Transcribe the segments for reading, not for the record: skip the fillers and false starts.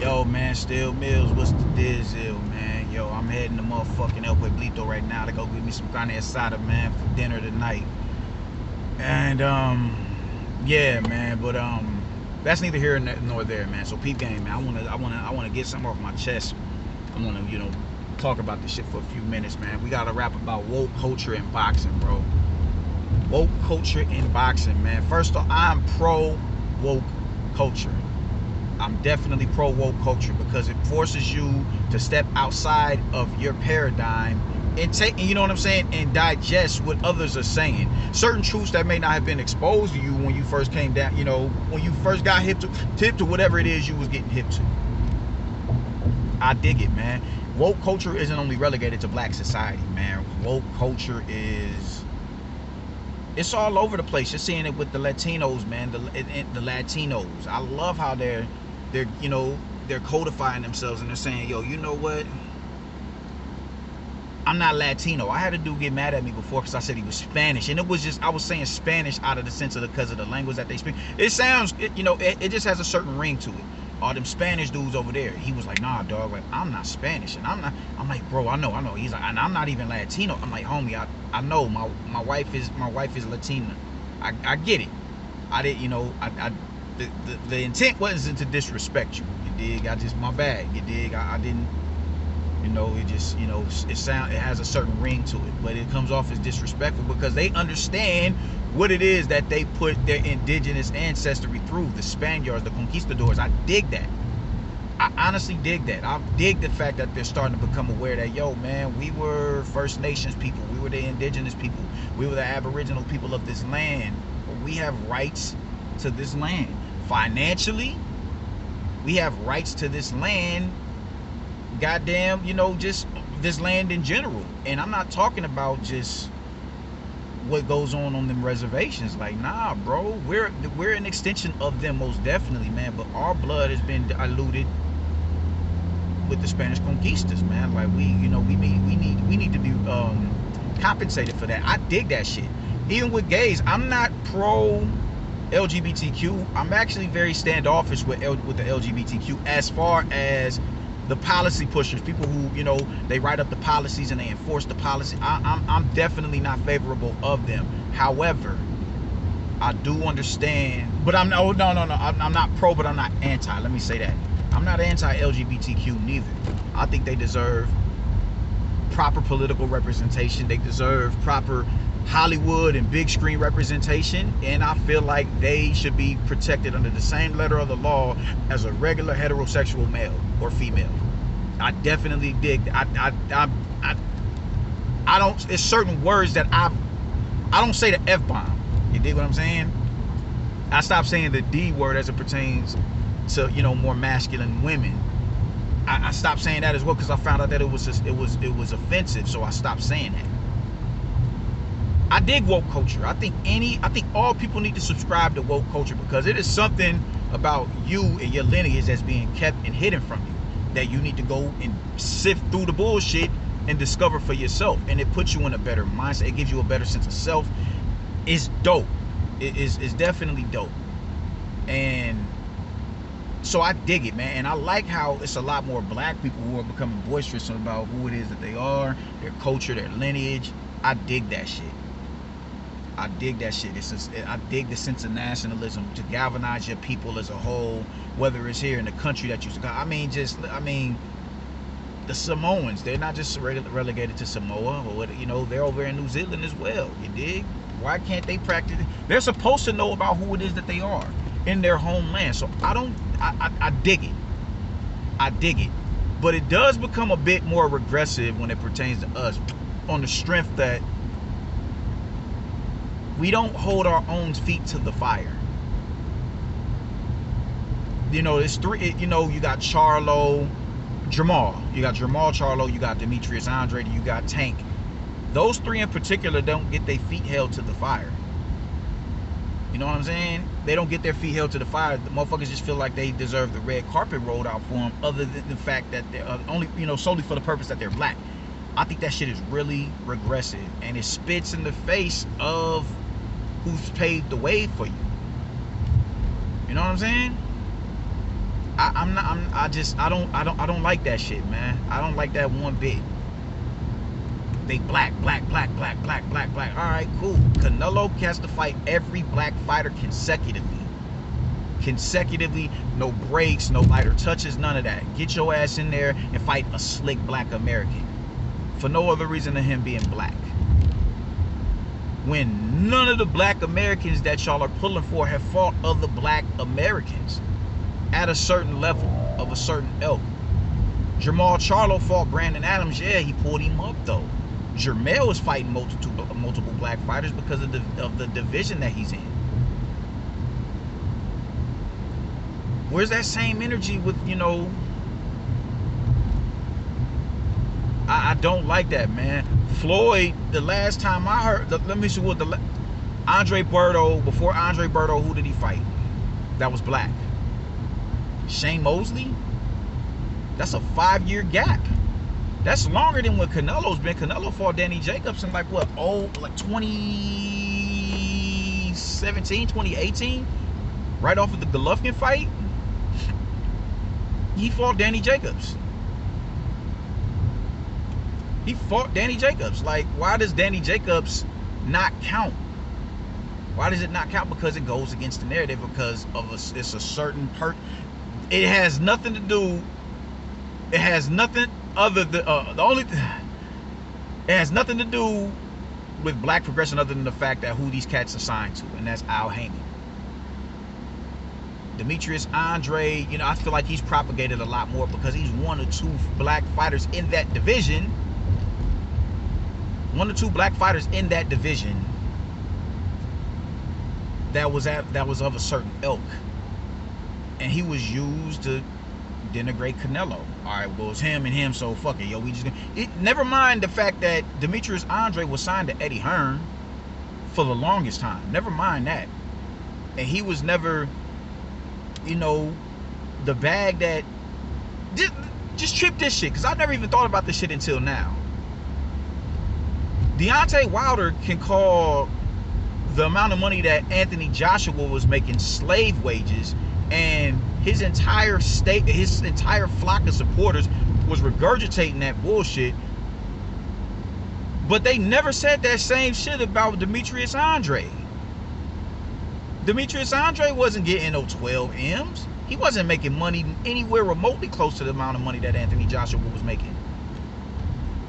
Yo, man, Still Mills, what's the deal, man? Yo, I'm heading to motherfucking El Pueblito right now to go get me some carne asada, man, for dinner tonight. And, yeah, man, but, that's neither here nor there, man. So, peep game, man. I wanna get something off my chest. I wanna, talk about this shit for a few minutes, man. We gotta rap about woke culture in boxing, bro. Woke culture in boxing, man. First off, I'm pro woke culture. I'm definitely pro woke culture because it forces you to step outside of your paradigm and take, you know what I'm saying, and digest what others are saying. Certain truths that may not have been exposed to you when you first came down, when you first got hip to whatever it is you was getting hip to. I dig it, man. Woke culture isn't only relegated to black society, man. Woke culture is, it's all over the place. You're seeing it with the Latinos, man. The Latinos. I love how they're codifying themselves and they're saying, yo, you know what? I'm not Latino. I had a dude get mad at me before because I said he was Spanish, and it was just, I was saying Spanish out of the sense of because of the language that they speak. It sounds, it just has a certain ring to it. All them Spanish dudes over there. He was like, nah, dog, like, I'm not Spanish, and I'm not. I'm like, bro, I know. He's like, and I'm not even Latino. I'm like, homie, I know my wife is Latina. I get it. I didn't, the intent wasn't to disrespect you. You dig? My bad. You dig? I didn't. It just, it has a certain ring to it, but it comes off as disrespectful because they understand what it is that they put their indigenous ancestry through. The Spaniards, the conquistadors. I dig that. I honestly dig that. I dig the fact that they're starting to become aware that, yo, man, we were First Nations people. We were the indigenous people. We were the aboriginal people of this land. We have rights to this land. Financially, we have rights to this land. Goddamn, just this land in general. And I'm not talking about just what goes on them reservations. Like, nah, bro, we're an extension of them, most definitely, man. But our blood has been diluted with the Spanish conquistas, man. Like, we need to be compensated for that. I dig that shit. Even with gays, I'm not pro LGBTQ. I'm actually very standoffish with the LGBTQ as far as the policy pushers, people who, they write up the policies and they enforce the policy. I'm definitely not favorable of them. However, I do understand, but I'm no. I'm not pro, but I'm not anti. Let me say that. I'm not anti-LGBTQ neither. I think they deserve proper political representation. They deserve proper Hollywood and big screen representation, and I feel like they should be protected under the same letter of the law as a regular heterosexual male or female. I definitely dig. I don't. It's certain words that I don't say the F-bomb. You dig what I'm saying? I stopped saying the D word as it pertains to more masculine women. I stopped saying that as well because I found out that it was offensive. So I stopped saying that. I dig woke culture. I think all people need to subscribe to woke culture because it is something about you and your lineage that's being kept and hidden from you that you need to go and sift through the bullshit and discover for yourself. And it puts you in a better mindset. It gives you a better sense of self. It's dope. It's definitely dope. And so I dig it, man. And I like how it's a lot more black people who are becoming boisterous about who it is that they are, their culture, their lineage. I dig that shit. I dig that shit. I dig the sense of nationalism to galvanize your people as a whole, whether it's here in the country that you. The Samoans, they're not just relegated to Samoa, or they're over in New Zealand as well. You dig? Why can't they practice? They're supposed to know about who it is that they are in their homeland. So I dig it. I dig it. But it does become a bit more regressive when it pertains to us, on the strength that we don't hold our own feet to the fire. It's three. You got Charlo, Jamal. You got Jamal Charlo. You got Demetrius Andrade. You got Tank. Those three in particular don't get their feet held to the fire. You know what I'm saying? They don't get their feet held to the fire. The motherfuckers just feel like they deserve the red carpet rolled out for them, other than the fact that they're only, solely for the purpose that they're black. I think that shit is really regressive, and it spits in the face of who's paved the way for you. You know what I'm saying? I'm not. I don't like that shit, man. I don't like that one bit. They black. All right, cool. Canelo has to fight every black fighter consecutively, no breaks, no lighter touches, none of that. Get your ass in there and fight a slick black American for no other reason than him being black. When none of the black Americans that y'all are pulling for have fought other black Americans at a certain level of a certain ilk. Jermall Charlo fought Brandon Adams. Yeah, he pulled him up though. Jermell is fighting multiple black fighters because of the division that he's in. Where's that same energy with, you know? I don't like that, man. Floyd, the last time I heard, let me see what Andre Berto, before Andre Berto, who did he fight? That was black. Shane Mosley? That's a 5-year gap. That's longer than what Canelo's been. Canelo fought Danny Jacobs in like what? Oh, like 2017, 2018? Right off of the Golovkin fight? He fought Danny Jacobs. He fought Danny Jacobs. Like, why does Danny Jacobs not count? Why does it not count? Because it goes against the narrative. Because of it's a certain it has nothing to do. It has nothing other than it has nothing to do with black progression other than the fact that who these cats are signed to, and that's Al Haymon. Demetrius Andre, you know, I feel like he's propagated a lot more because he's one or two black fighters in that division. One or two black fighters in that division that was of a certain ilk, and he was used to denigrate Canelo. All right, well, it's him and him, so fuck it, yo. We just never mind the fact that Demetrius Andre was signed to Eddie Hearn for the longest time. Never mind that, and he was never, you know, the bag that just trip this shit, because I never even thought about this shit until now. Deontay Wilder can call the amount of money that Anthony Joshua was making slave wages, and his entire flock of supporters was regurgitating that bullshit, but they never said that same shit about Demetrius Andre. Demetrius Andre wasn't getting no 12 M's. He wasn't making money anywhere remotely close to the amount of money that Anthony Joshua was making.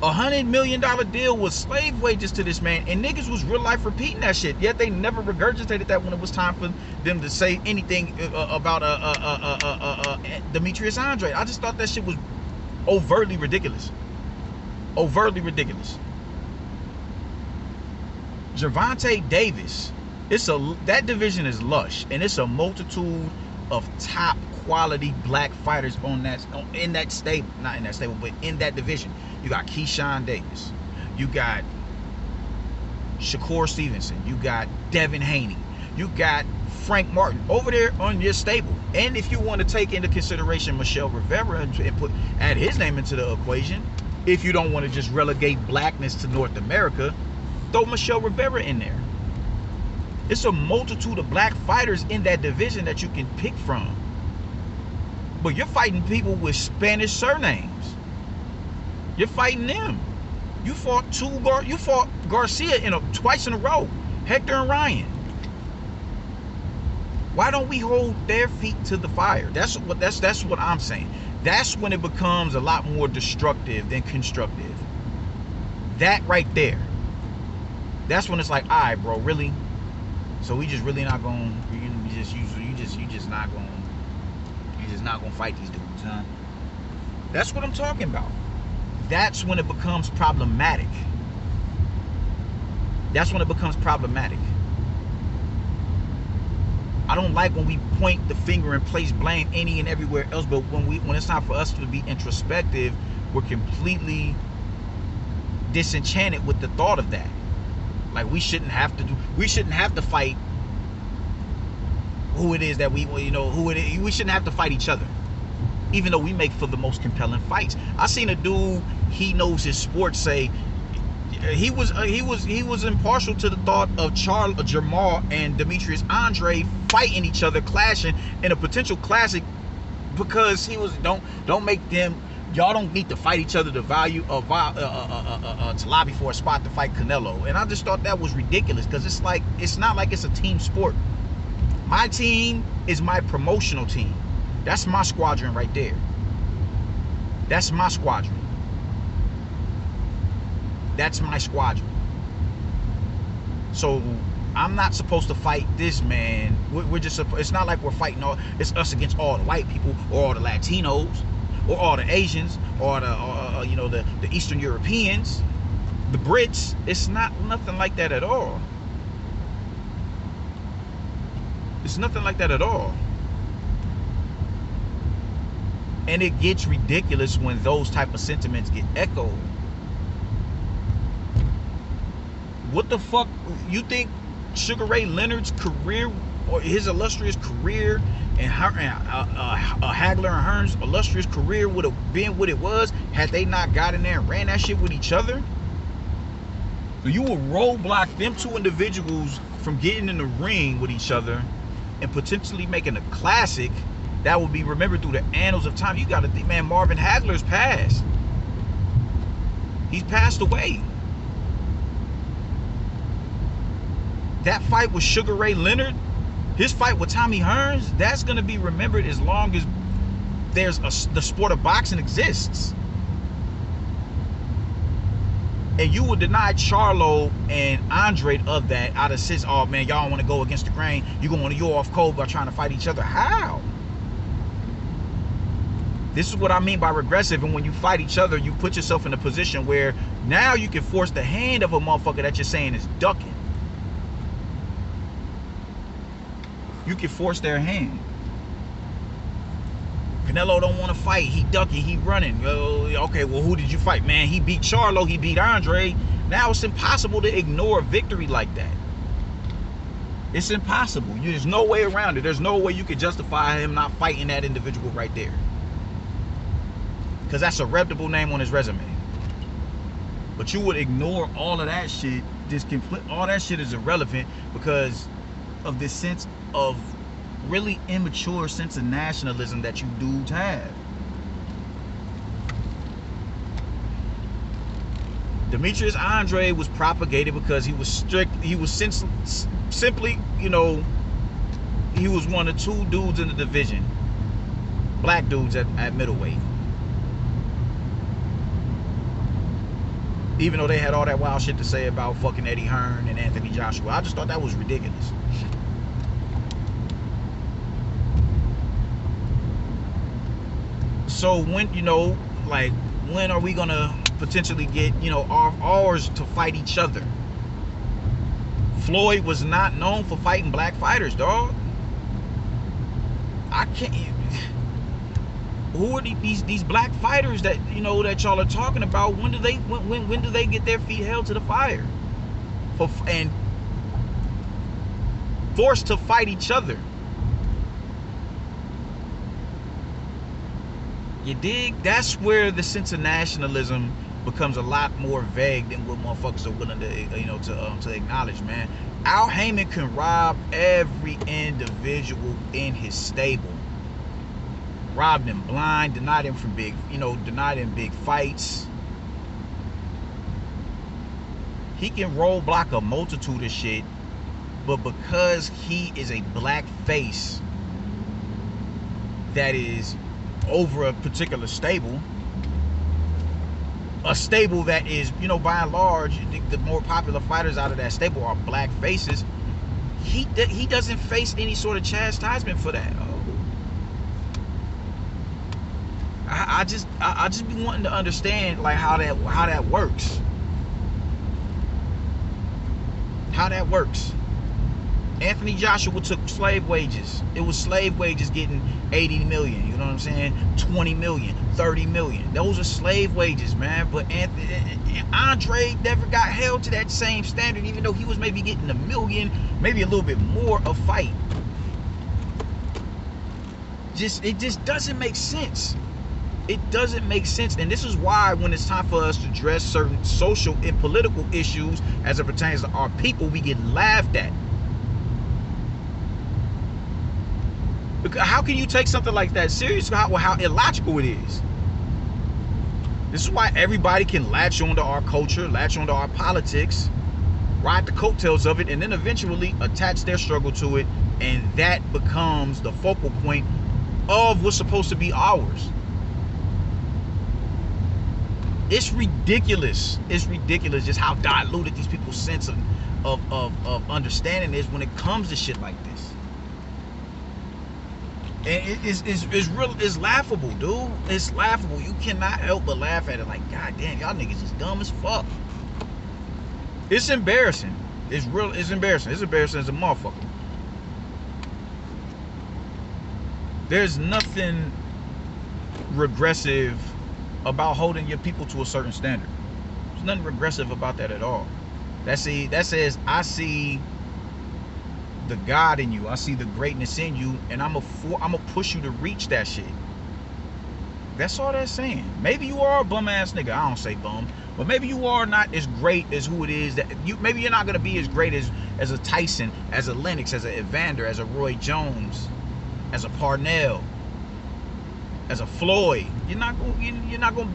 $100 million deal was slave wages to this man, and niggas was real life repeating that shit. Yet they never regurgitated that when it was time for them to say anything about Demetrius Andre. I just thought that shit was overtly ridiculous. Overtly ridiculous. Gervonta Davis, that division is lush, and it's a multitude of top quality black fighters in that stable, not in that stable, but in that division. You got Keyshawn Davis, you got Shakur Stevenson, you got Devin Haney, you got Frank Martin over there on your stable. And if you want to take into consideration Michel Rivera and add his name into the equation, if you don't want to just relegate blackness to North America, throw Michel Rivera in there. It's a multitude of black fighters in that division that you can pick from. But you're fighting people with Spanish surnames. You're fighting them. You fought Garcia twice in a row. Hector and Ryan. Why don't we hold their feet to the fire? That's what I'm saying. That's when it becomes a lot more destructive than constructive. That right there. That's when it's like, all right, bro, really? So we just really not going, you just not gonna fight these dudes, huh? That's what I'm talking about. That's when it becomes problematic. That's when it becomes problematic. I don't like when we point the finger and place blame any and everywhere else, but when it's time for us to be introspective, we're completely disenchanted with the thought of that. Like we shouldn't have to fight who it is that we shouldn't have to fight each other, even though we make for the most compelling fights. I seen a dude, he knows his sport, say he was impartial to the thought of Jermall and Demetrius Andre fighting each other, clashing in a potential classic because he was don't make them. Y'all don't need to fight each other to lobby for a spot to fight Canelo. And I just thought that was ridiculous because it's not like it's a team sport. My team is my promotional team. That's my squadron right there. That's my squadron. That's my squadron. So I'm not supposed to fight this man. We're just. It's not like we're fighting it's us against all the white people or all the Latinos or all the Asians or the Eastern Europeans, the Brits. It's nothing like that at all. It's nothing like that at all. And it gets ridiculous when those type of sentiments get echoed. What the fuck? You think Sugar Ray Leonard's career, or his illustrious career, and Hagler and Hearn's illustrious career would have been what it was had they not got in there and ran that shit with each other? So you will roadblock them two individuals from getting in the ring with each other and potentially making a classic that will be remembered through the annals of time. You got to think, man, Marvin Hagler's passed. He's passed away. That fight with Sugar Ray Leonard, his fight with Tommy Hearns, that's going to be remembered as long as the sport of boxing exists. And you would deny Charlo and Andre of that out of sense, oh man, y'all want to go against the grain. You're going to go off cold by trying to fight each other. How? This is what I mean by regressive. And when you fight each other, you put yourself in a position where now you can force the hand of a motherfucker that you're saying is ducking. You can force their hand. Canelo don't want to fight. He ducking. He running. Okay, well, who did you fight? Man, he beat Charlo. He beat Andre. Now it's impossible to ignore a victory like that. It's impossible. There's no way around it. There's no way you could justify him not fighting that individual right there. Because that's a reputable name on his resume. But you would ignore all of that shit. All that shit is irrelevant because of this sense of really immature sense of nationalism that you dudes have. Demetrius Andre was propagated because he was strict. He was simply, he was one of two dudes in the division, black dudes at middleweight. Even though they had all that wild shit to say about fucking Eddie Hearn and Anthony Joshua, I just thought that was ridiculous. So when, when are we gonna potentially get, ours to fight each other? Floyd was not known for fighting black fighters, dog. I can't. Who are these black fighters that that y'all are talking about? When do they get their feet held to the fire, and forced to fight each other? You dig? That's where the sense of nationalism becomes a lot more vague than what motherfuckers are willing to to acknowledge, man. Al Heyman can rob every individual in his stable. Robbed him blind, denied him from denied him big fights. He can roadblock a multitude of shit, but because he is a black face that is over a particular stable, a stable that is, by and large, the more popular fighters out of that stable are black faces, he doesn't face any sort of chastisement for that. I just be wanting to understand how that works. How that works. Anthony Joshua took slave wages. It was slave wages getting 80 million, you know what I'm saying? 20 million, 30 million. Those are slave wages, man. But Andre never got held to that same standard, even though he was maybe getting $1 million, maybe a little bit more a fight. It just doesn't make sense. It doesn't make sense. And this is why when it's time for us to address certain social and political issues as it pertains to our people, we get laughed at. How can you take something like that serious? How illogical it is. This is why everybody can latch onto our culture, latch onto our politics, ride the coattails of it, and then eventually attach their struggle to it, and that becomes the focal point of what's supposed to be ours. It's ridiculous. It's ridiculous just how diluted these people's sense of understanding is when it comes to shit like this. And it's laughable, dude. It's laughable. You cannot help but laugh at it. Like, god damn, y'all niggas is dumb as fuck. It's embarrassing. It's embarrassing. It's embarrassing as a motherfucker. There's nothing regressive about holding your people to a certain standard. There's nothing regressive about that at all. That says I see the God in you. I see the greatness in you, and I'm gonna push you to reach that shit. That's all that's saying. Maybe you are a bum ass nigga. I don't say bum, but maybe you are not as great as who it is that you. Maybe you're not gonna be as great as a Tyson, as a Lennox, as a Evander, as a Roy Jones, as a Parnell, as a Floyd. You're not gonna.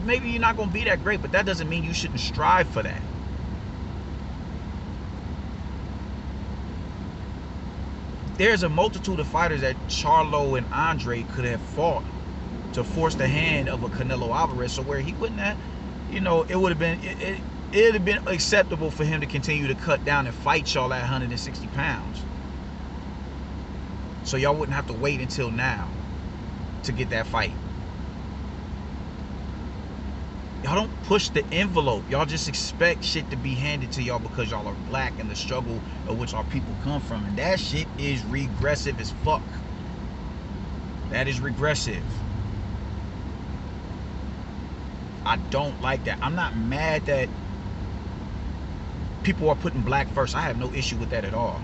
Maybe you're not gonna be that great, but that doesn't mean you shouldn't strive for that. There's a multitude of fighters that Charlo and Andre could have fought to force the hand of a Canelo Alvarez, so where he wouldn't have, it would have been, it'd have been acceptable for him to continue to cut down and fight y'all at 160 pounds. So y'all wouldn't have to wait until now to get that fight. Y'all don't push the envelope. Y'all just expect shit to be handed to y'all because y'all are black and the struggle of which our people come from. And that shit is regressive as fuck. That is regressive. I don't like that. I'm not mad that people are putting black first. I have no issue with that at all.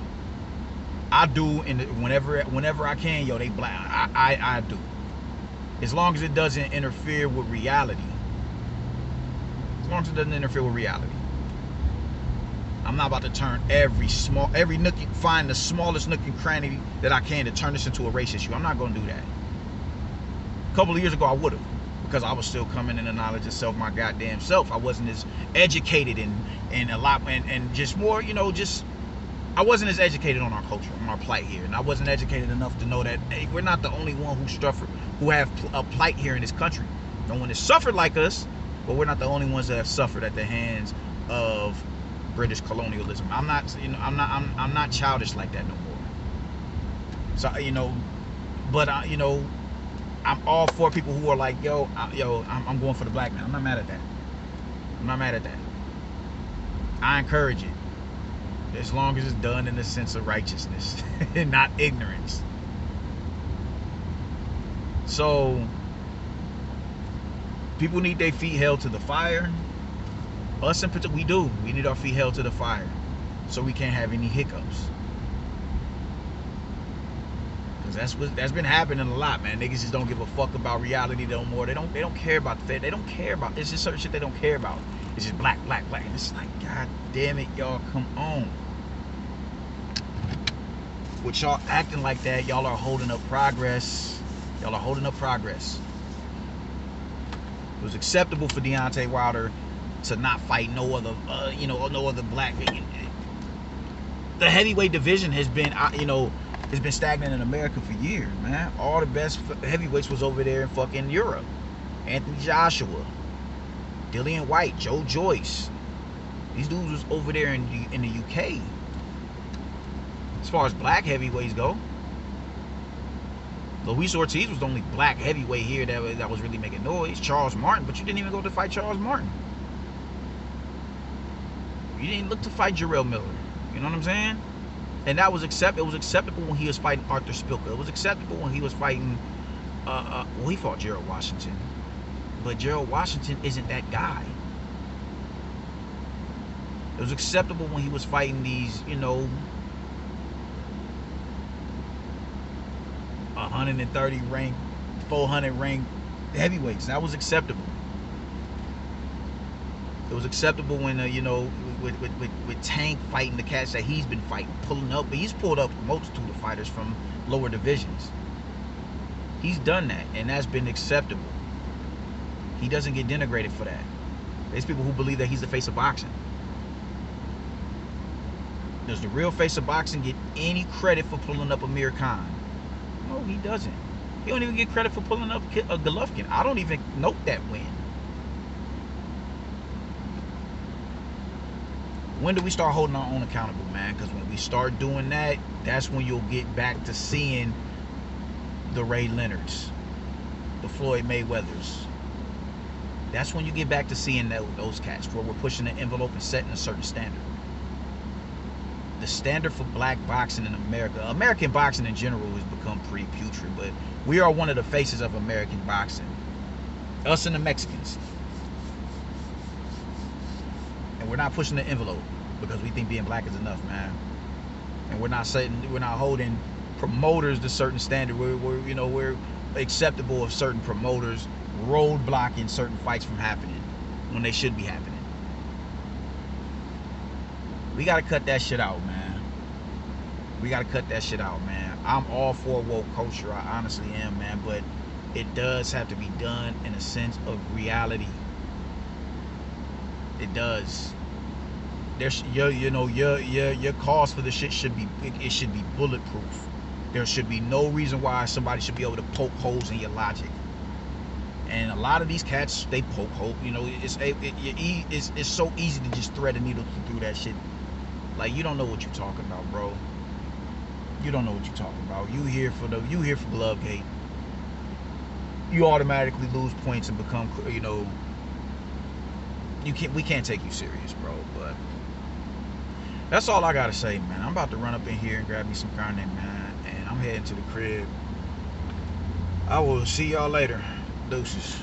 I do, and whenever I can, yo, they black. I do. As long as it doesn't interfere with reality. As long as it doesn't interfere with reality. I'm not about to turn every nook, find the smallest nook and cranny that I can to turn this into a race issue. I'm not going to do that. A couple of years ago, I would have, because I was still coming in the knowledge of self, my goddamn self. I wasn't as educated and a lot, and just more, I wasn't as educated on our culture, on our plight here, and I wasn't educated enough to know that, hey, we're not the only one who have a plight here in this country. No one has suffered like us. But we're not the only ones that have suffered at the hands of British colonialism. I'm not childish like that no more. So but I'm all for people who are like, I'm going for the black man. I'm not mad at that. I'm not mad at that. I encourage it, as long as it's done in the sense of righteousness and not ignorance. So people need their feet held to the fire. Us in particular, we do. We need our feet held to the fire so we can't have any hiccups. Because that's been happening a lot, man. Niggas just don't give a fuck about reality no more. They don't care about the Fed. They don't care about. It's just certain shit they don't care about. It's just black. And it's like, god damn it, y'all, come on. With y'all acting like that, y'all are holding up progress. Y'all are holding up progress. It was acceptable for Deontay Wilder to not fight no other black. The heavyweight division has been, has been stagnant in America for years, man. All the best heavyweights was over there in fucking Europe. Anthony Joshua, Dillian White, Joe Joyce. These dudes was over there in the UK. As far as black heavyweights go, Luis Ortiz was the only black heavyweight here that was really making noise. Charles Martin, but you didn't even go to fight Charles Martin. You didn't look to fight Jarrell Miller. You know what I'm saying? And that was it was acceptable when he was fighting Arthur Spilka. It was acceptable when he was fighting he fought Gerald Washington. But Gerald Washington isn't that guy. It was acceptable when he was fighting these, 130 ranked, 400 ranked heavyweights. That was acceptable. It was acceptable when with Tank fighting the cats that he's been fighting, pulling up. But he's pulled up a multitude of fighters from lower divisions. He's done that, and that's been acceptable. He doesn't get denigrated for that. There's people who believe that he's the face of boxing. Does the real face of boxing get any credit for pulling up Amir Khan? No, he doesn't. He don't even get credit for pulling up a Golovkin. I don't even note that win. When do we start holding our own accountable, man? Because when we start doing that, that's when you'll get back to seeing the Ray Leonards, the Floyd Mayweathers. That's when you get back to seeing those cats, where we're pushing the envelope and setting a certain standard. The standard for black boxing in America, American boxing in general, has become pretty putrid, but we are one of the faces of American boxing. Us and the Mexicans. And we're not pushing the envelope because we think being black is enough, man. And we're not holding promoters to certain standard. We're acceptable of certain promoters roadblocking certain fights from happening when they should be happening. We gotta cut that shit out, man. We gotta cut that shit out, man. I'm all for woke culture, I honestly am, man, but it does have to be done in a sense of reality. It does. There's your cause for this shit should be bulletproof. There should be no reason why somebody should be able to poke holes in your logic. And a lot of these cats, they poke holes. It's so easy to just thread a needle through that shit. Like, you don't know what you're talking about, bro. You don't know what you're talking about. You here for Glovegate. You automatically lose points and become, we can't take you serious, bro. But that's all I gotta say, man. I'm about to run up in here and grab me some carne, man, and I'm heading to the crib. I will see y'all later. Deuces.